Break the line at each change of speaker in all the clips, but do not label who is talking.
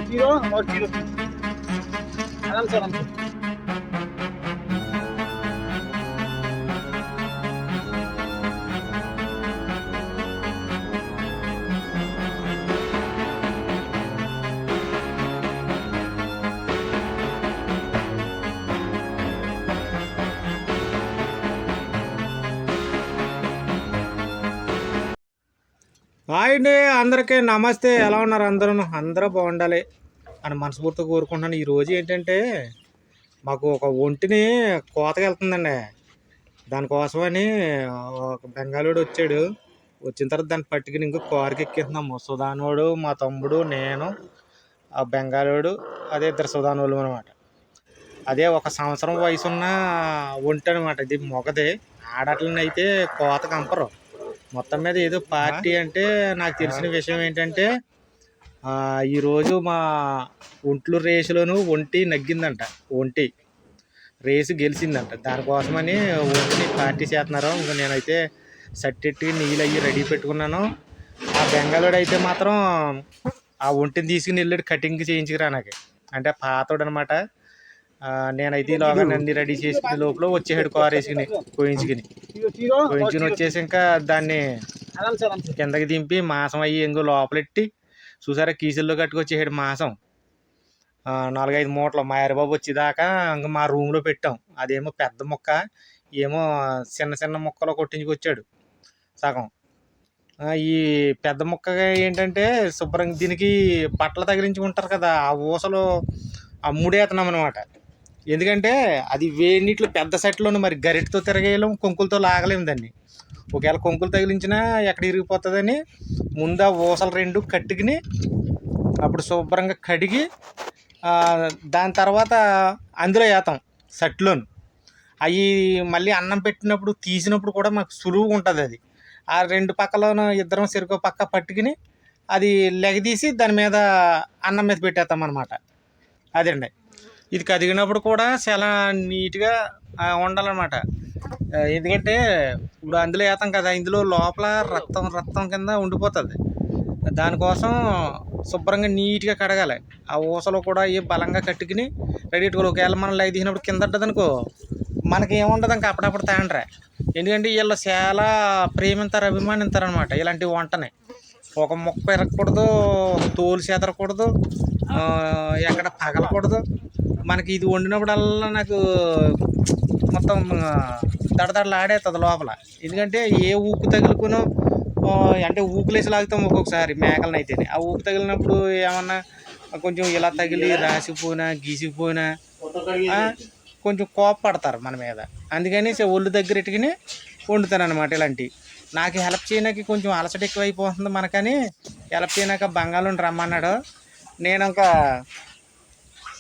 Zero और zero आराम से आराम से।
హాయ్ అండి, అందరికీ నమస్తే. ఎలా ఉన్నారు? అందరూ బాగుండాలి అని మనస్ఫూర్తిగా కోరుకుంటున్నాను. ఈరోజు ఏంటంటే మాకు ఒక ఒంటిని కోతకి వెళ్తుందండి. దానికోసమని ఒక బెంగాలీడు వచ్చాడు. వచ్చిన తర్వాత దాన్ని పట్టుకుని ఇంకో కారుకి ఎక్కిస్తున్నాము. సుధానోడు, మా తమ్ముడు, నేను, ఆ బెంగాలీడు, అదే ఇద్దరు సుధానోళ్ళు అనమాట. అదే 1 సంవత్సరం వయసున్న ఒంటి అనమాట. ఇది మొగది. ఆడట్లని అయితే కోత కంపరు. మొత్తం మీద ఏదో పార్టీ అంటే నాకు తెలిసిన విషయం ఏంటంటే ఈరోజు మా ఒంట్లు రేసులోను ఒంటి నగ్గిందంట. ఒంటి రేసు గెలిచిందంట. దానికోసమని ఒంటిని పార్టీ చేస్తున్నారు. ఇంకా నేనైతే సట్టెట్టి నీళ్ళు అయ్యి రెడీ పెట్టుకున్నాను. ఆ బెంగాలోడు అయితే మాత్రం ఆ ఒంటిని తీసుకుని వెళ్ళాడు కటింగ్ చేయించుకురా నాకు. అంటే పాతోడు అనమాట. నేనైతే ఇలాగా అన్ని రెడీ చేసుకునే లోపల వచ్చేసాడు కారు వేసుకుని కోయించుకుని వచ్చేసి ఇంకా దాన్ని కిందకి దింపి మాసం అయ్యి ఇంకో లోపలెట్టి చూసారా కీసుల్లో కట్టుకొచ్చేసాడు మాసం. 4-5 మూటలు. మా ఎరబాబు వచ్చేదాకా ఇంకా మా రూమ్లో పెట్టాం. అదేమో పెద్ద ముక్క, ఏమో చిన్న చిన్న ముక్కలో కొట్టించుకొచ్చాడు సగం. ఈ పెద్ద ముక్కగా ఏంటంటే శుభ్రంగా దీనికి బట్టలు తగిలించుకుంటారు కదా, ఆ ఊసలు ముడేస్తున్నాం అనమాట. ఎందుకంటే అది వేడి నీటిలో పెద్ద సెట్లోనే మరి గరిటతో తిరగేయలేం, కొంకులతో లాగలేము దాన్ని. ఒకవేళ కొంకులు తగిలించినా ఎక్కడ ఇరిగిపోతుందని ముందు ఆ ఊసలు 2 కట్టుకుని అప్పుడు శుభ్రంగా కడిగి దాని తర్వాత అందులో వేస్తాం సెట్లోను. అవి మళ్ళీ అన్నం పెట్టినప్పుడు తీసినప్పుడు కూడా మాకు సులువుగా ఉంటుంది. అది ఆ 2 పక్కలోనూ ఇద్దరం చెరుకో పక్క పట్టుకుని అది లెగదీసి దాని మీద అన్నం మీద పెట్టేస్తాం అన్నమాట. అదండి. ఇది కదిగినప్పుడు కూడా చాలా నీట్గా ఉండాలన్నమాట. ఎందుకంటే ఇప్పుడు అందులో వేస్తాం కదా, ఇందులో లోపల రక్తం కింద ఉండిపోతుంది. దానికోసం శుభ్రంగా నీట్గా కడగాలి. ఆ ఊసలో కూడా ఏ బలంగా కట్టుకుని రెడీ పెట్టుకోవాలి. ఒకవేళ మనం లైక్ తీసినప్పుడు కింద ఉంటుందనుకో మనకి ఏముండదు ఇంకా అప్పుడప్పుడు తాండ్రా. ఎందుకంటే వీళ్ళు చాలా ప్రేమిస్తారు, అభిమానిస్తారనమాట ఇలాంటి వంటని. ఒక ముక్క ఎరగకూడదు, తోలు చెదరకూడదు, ఎక్కడ పగలకూడదు. మనకి ఇది వండినప్పుడల్లా నాకు మొత్తం దడదడలాడేస్తుంది లోపల. ఎందుకంటే ఏ ఊకు తగులుకునో అంటే ఊకులేసి లాగుతాం ఒక్కొక్కసారి మేకలను అయితేనే. ఆ ఊకు తగిలినప్పుడు ఏమన్నా కొంచెం ఇలా తగిలి రాసిపోయినా గీసిపోయినా కొంచెం కోపపడతారు మన మీద. అందుకని ఒళ్ళు దగ్గర ఎట్టుకుని వండుతాను అనమాట. ఇలాంటివి నాకు హెల్ప్ చేయడానికి కొంచెం అలసట ఎక్కువ అయిపోతుంది మనకని హెల్ప్ చేయనాక బంగాళం రమ్మన్నాడు. నేను ఇంకా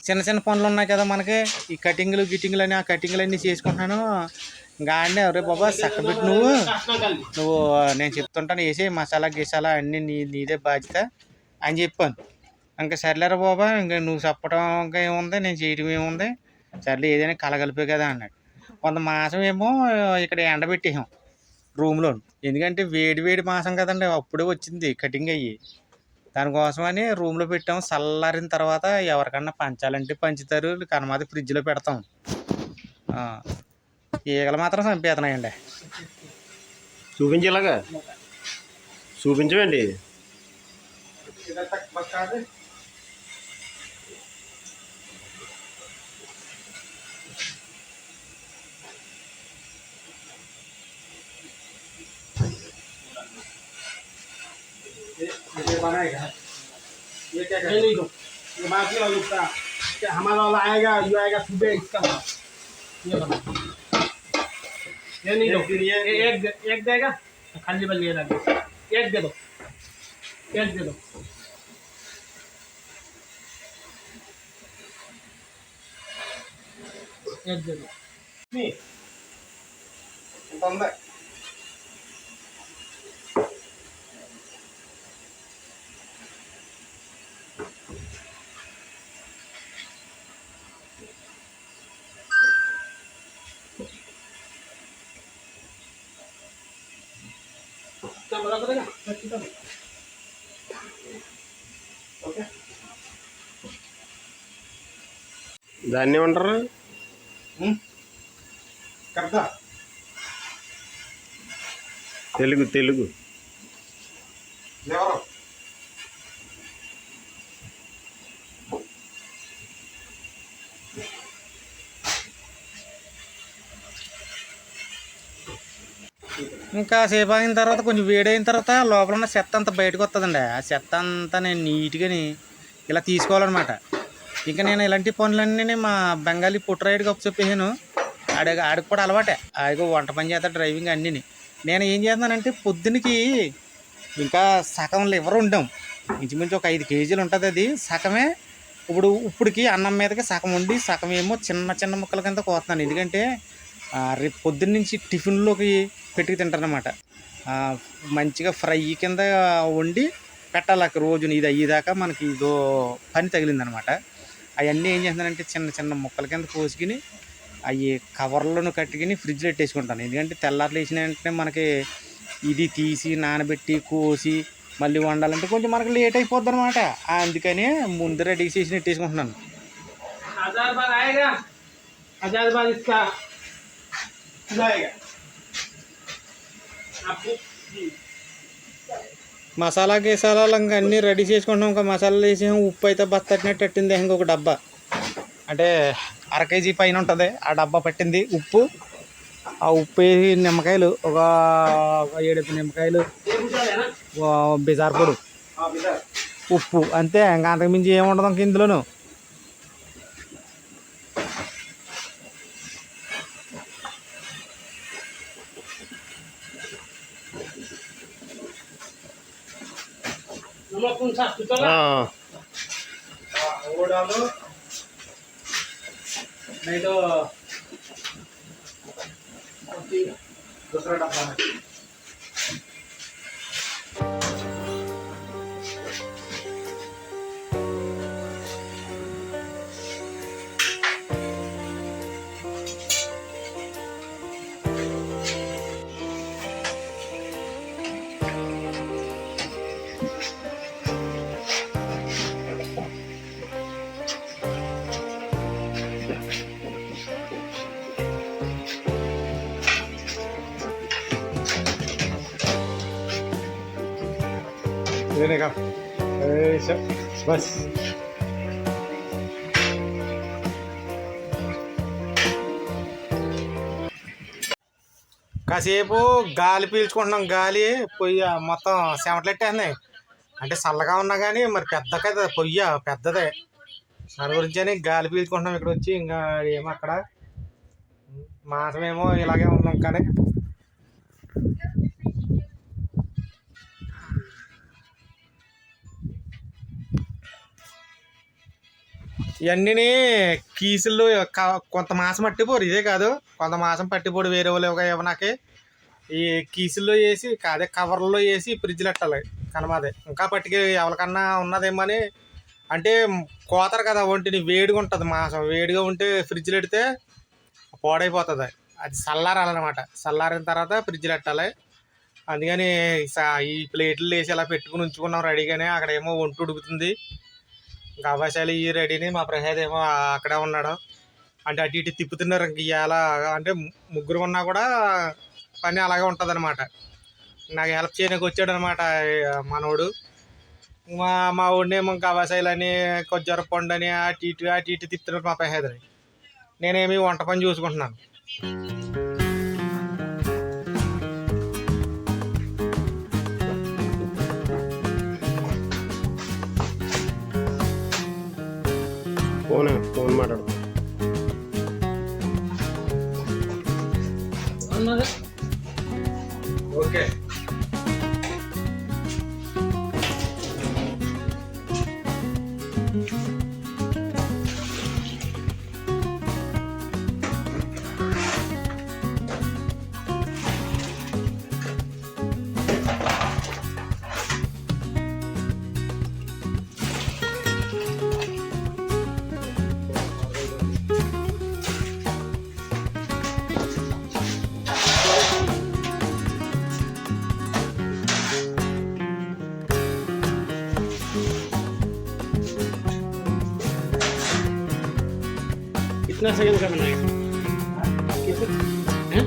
చిన్న చిన్న పనులు ఉన్నాయి కదా మనకి, ఈ గిట్టింగ్లు అని ఆ కటింగ్లు అన్నీ చేసుకుంటున్నాను. ఇంకా అంటే అరే బాబా చక్కబెట్టి నువ్వు నేను చెప్తుంటాను వేసి మసాలా గిసాలా అన్నీ నీదే బాధ్యత అని చెప్పాను. ఇంకా సర్లేరా బాబా, ఇంకా నువ్వు చెప్పడం ఇంకా ఏముంది, నేను చేయడం ఏముంది, సర్లే ఏదైనా కలగలిపే కదా అన్నాడు. కొంత మాసం ఏమో ఇక్కడ ఎండబెట్టేసాం రూమ్లో. ఎందుకంటే వేడి మాసం కదండి, అప్పుడే వచ్చింది కటింగ్ అయ్యి. దానికోసమని రూమ్లో పెట్టాము. చల్లారిన తర్వాత ఎవరికన్నా పంచాలంటే పంచుతారు, కనమాది ఫ్రిడ్జ్లో పెడతాం. ఈగలు మాత్రం చంపేస్తున్నాయండి.
చూపించేలాగా చూపించవండి.
ये बनाएगा ये क्या करेगा? नहीं ये बाकी वाला उसका हमारा वाला आएगा, ये आएगा सुबह इसका ये बना। ये नहीं दो, ये एक देगा खाली बल ये लगे, एक दे दो, एक दे दो। एक दे दो नहीं बंदा ఓకే.
దాన్ని ఏమంటారు?
కరెక్టా?
తెలుగు
ఎవరు?
ఇంకా సేపు అయిన తర్వాత కొంచెం వేడైన తర్వాత లోపల ఉన్న చెత్త అంతా బయటకు వస్తుందండి. ఆ చెత్త అంతా నేను నీట్గా ఇలా తీసుకోవాలన్నమాట. ఇంకా నేను ఇలాంటి పనులన్నీ మా బెంగాలీ పుట్రాయిడ్కి చెప్పేసాను. ఆడికి కూడా అలవాటే. ఆడికి వంట పని చేస్తా, డ్రైవింగ్ అన్నీ. నేను ఏం చేస్తున్నానంటే పొద్దునకి ఇంకా సగం లివర్ ఉండాం, ఇంచుమించు ఒక 5 కేజీలు ఉంటుంది. అది సగమే ఇప్పుడుకి అన్నం మీదకి సగం ఉండి సగం ఏమో చిన్న చిన్న ముక్కల కింద కోస్తున్నాను. ఎందుకంటే రేపు పొద్దున్న నుంచి టిఫిన్లోకి పెట్టుకు తింటారనమాట. మంచిగా ఫ్రై కింద వండి పెట్టాలి రోజుని. ఇది అయ్యేదాకా మనకి ఇదో పని తగిలిందనమాట. అవన్నీ ఏం చేస్తున్నానంటే చిన్న చిన్న ముక్కల కింద కోసుకుని అవి కవర్లను కట్టుకుని ఫ్రిడ్జ్లో పెట్టేసుకుంటాను. ఎందుకంటే తెల్లారులు వేసిన వెంటనే మనకి ఇది తీసి నానబెట్టి కోసి మళ్ళీ వండాలంటే కొంచెం మనకి లేట్ అయిపోద్ది అనమాట. అందుకని ముందు రెడీ చేసి పెట్టేసుకుంటున్నాను. మసాలా గీసాలాలు ఇంకా అన్నీ రెడీ చేసుకుంటాం. ఇంకా మసాలాలు వేసి ఉప్పు అయితే బస్త తట్టినట్టు పట్టింది. ఇంకొక డబ్బా అంటే 1/2 కేజీ పైన ఉంటుంది. ఆ డబ్బా పట్టింది ఉప్పు. ఆ ఉప్పు వేసి నిమ్మకాయలు ఒక 7 నిమ్మకాయలు, బిజార్ పొడి, ఉప్పు, అంతే. ఇంకా అంతకుమించి ఏముండదు ఇంక ఇందులోను. नहीं तो दूसरा डब्बा में का बस కాసేపు గాలి పీల్చుకుంటున్నాం. గాలి పొయ్యి మొత్తం చెమటలెట్టేస్తున్నాయి. అంటే చల్లగా ఉన్నా కానీ మరి పెద్ద కదా పొయ్యి, పెద్దదే. దాని గురించి అని గాలి పీల్చుకుంటున్నాం ఇక్కడ వచ్చి. ఇంకా ఏమో అక్కడ మాసమేమో ఇలాగే ఉన్నాం. కానీ ఇవన్నీ కీసులు కొంత మాసం పట్టిపోరు. ఇదే కాదు, కొంత మాసం పట్టిపోడు వేరే వాళ్ళు ఇవ్వనాకే. ఈ కీసుల్లో వేసి అదే కవర్లో వేసి ఫ్రిడ్జ్లో పెట్టాలి కనమాదే. ఇంకా పట్టుకి ఎవరికన్నా ఉన్నదేమో అని. అంటే కోతరు కదా ఒంటిని, వేడిగా ఉంటుంది మాసం. వేడిగా ఉంటే ఫ్రిడ్జ్లో పెడితే పాడైపోతుంది. అది చల్లారాలన్నమాట. చల్లారిన తర్వాత ఫ్రిడ్జ్లో పెట్టాలి. అందుకని ఈ ప్లేట్లు వేసి అలా పెట్టుకుని ఉంచుకున్నాం రెడీగానే. అక్కడేమో ఒంటి ఉడుకుతుంది. ఇంకా అవకాశాలు ఈ రెడీని. మా ప్రసాద్ ఏమో అక్కడే ఉన్నాడు. అంటే అటు ఇటు తిప్పుతున్నారు. ఇంక ఇవాళ అంటే ముగ్గురు ఉన్నా కూడా పని అలాగే ఉంటుంది అనమాట. నాకు హెల్ప్ చేయడానికి వచ్చాడు అనమాట మనోడు. మా ఊడినేమో ఇంకా అవకాశాలని కొజ్జర పండు అని అటు ఇటు తిప్పుతున్నారు మా ప్రసాద్ని. నేనేమి వంట పని చూసుకుంటున్నాను.
ఫోన్ మాట్లాడు.
ఓకే क्लास सेकंड का बनाएगा कैसे हैं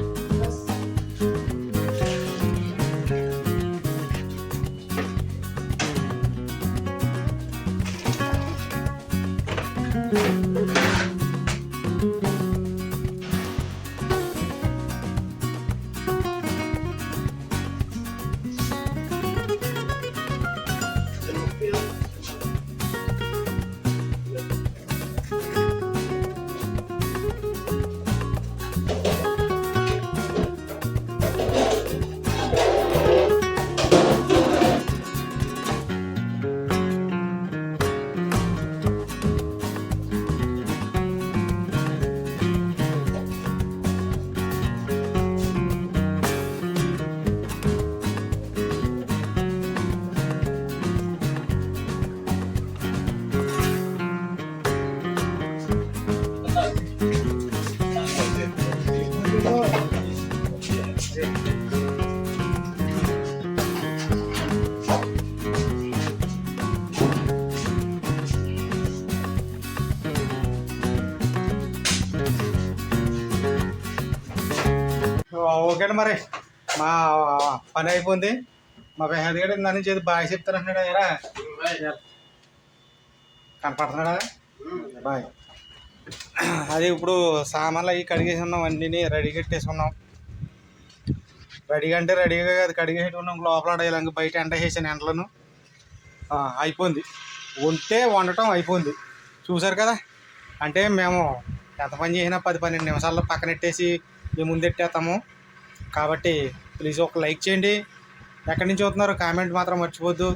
ఓకే అండి మరి మా పని అయిపోయింది. మా పెహద్ గడ దాని నుంచి ఏదో బాయ్ చెప్తారంటున్నాడా ఎరా కనపడుతున్నాడా బాయ్. అది ఇప్పుడు సామాన్లు అవి కడిగేసి ఉన్నాం, అన్నీ రెడీ కట్టేసుకున్నాం. రెడీగా అంటే రెడీగా అది కడిగేసి ఉన్నాం. లోపల ఆడేలాగా బయట ఎండ వేసాను ఎండలను. అయిపోయింది వండటం అయిపోయింది. చూసారు కదా, అంటే మేము ఎంత పని చేసినా 10-12 నిమిషాల్లో పక్కనెట్టేసి మేము ముందెట్టేస్తాము. కాబట్టి ప్లీజ్ ఒక లైక్ చేయండి. ఎక్కడి నుంచి చూస్తున్నారో కామెంట్ మాత్రం మర్చిపోద్దు.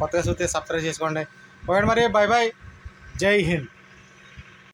కొత్తగా చూస్తే సబ్స్క్రైబ్ చేసుకోండి. ఓకే మరి, బాయ్ బాయ్, జై హింద్.